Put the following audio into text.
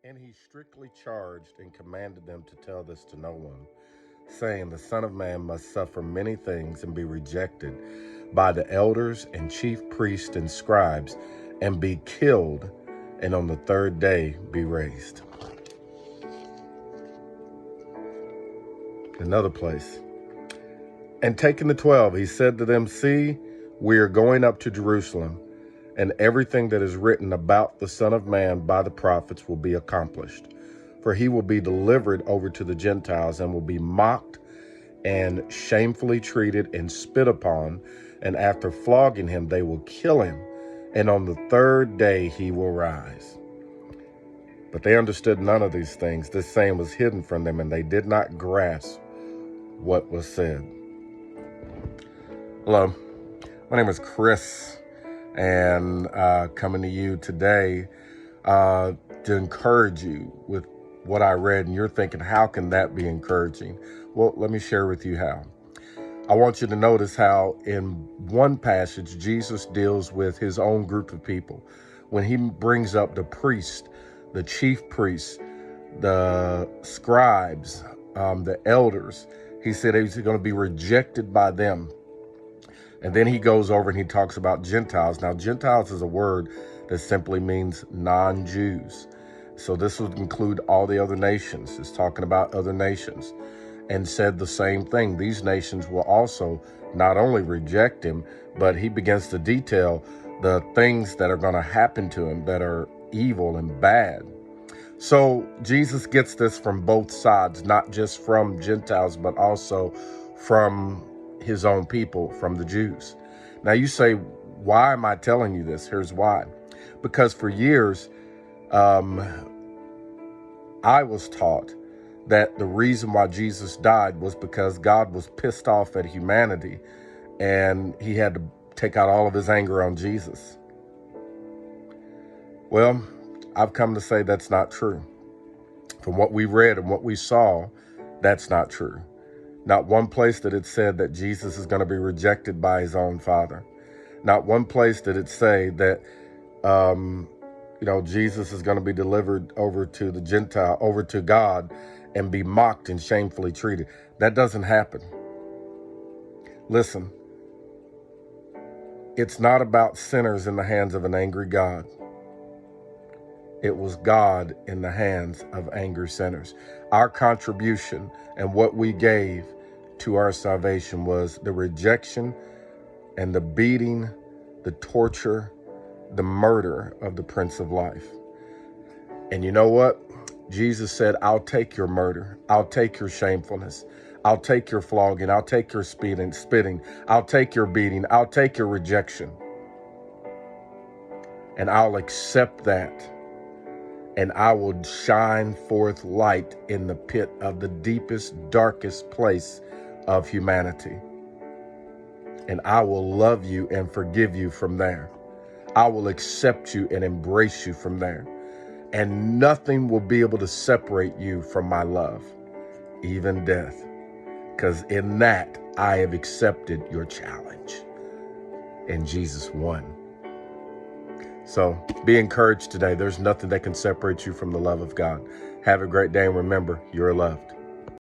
And he strictly charged and commanded them to tell this to no one, saying, the Son of Man must suffer many things and be rejected by the elders and chief priests and scribes, and be killed, and on the third day be raised. Another place. And taking the 12, he said to them, see, we are going up to Jerusalem, and everything that is written about the Son of Man by the prophets will be accomplished. For he will be delivered over to the Gentiles and will be mocked and shamefully treated and spit upon. And after flogging him, they will kill him. And on the third day, he will rise. But they understood none of these things. This saying was hidden from them, and they did not grasp what was said. Hello, my name is Chris, and coming to you today to encourage you with what I read. And you're thinking, how can that be encouraging? Well, let me share with you how. I want you to notice how in one passage, Jesus deals with his own group of people. When he brings up the priest, the chief priests, the scribes, the elders, he said he's going to be rejected by them. And then he goes over and he talks about Gentiles. Now, Gentiles is a word that simply means non-Jews. So this would include all the other nations. It's talking about other nations. And said the same thing. These nations will also not only reject him, but he begins to detail the things that are going to happen to him that are evil and bad. So Jesus gets this from both sides, not just from Gentiles, but also from his own people, from the Jews. Now you say, why am I telling you this? Here's why. Because for years, I was taught that the reason why Jesus died was because God was pissed off at humanity and he had to take out all of his anger on Jesus. Well, I've come to say that's not true. From what we read and what we saw, that's not true. Not one place that it said that Jesus is going to be rejected by his own Father. Not one place did it say that, Jesus is going to be delivered over to the Gentile, over to God, and be mocked and shamefully treated. That doesn't happen. Listen, it's not about sinners in the hands of an angry God. It was God in the hands of angry sinners. Our contribution and what we gave to our salvation was the rejection and the beating, the torture, the murder of the Prince of Life. And you know what? Jesus said, I'll take your murder. I'll take your shamefulness. I'll take your flogging. I'll take your spitting. I'll take your beating. I'll take your rejection. And I'll accept that. And I will shine forth light in the pit of the deepest, darkest place of humanity. And I will love you and forgive you from there. I will accept you and embrace you from there. And nothing will be able to separate you from my love, even death. Because in that, I have accepted your challenge. And Jesus won. So be encouraged today. There's nothing that can separate you from the love of God. Have a great day, and remember, you're loved.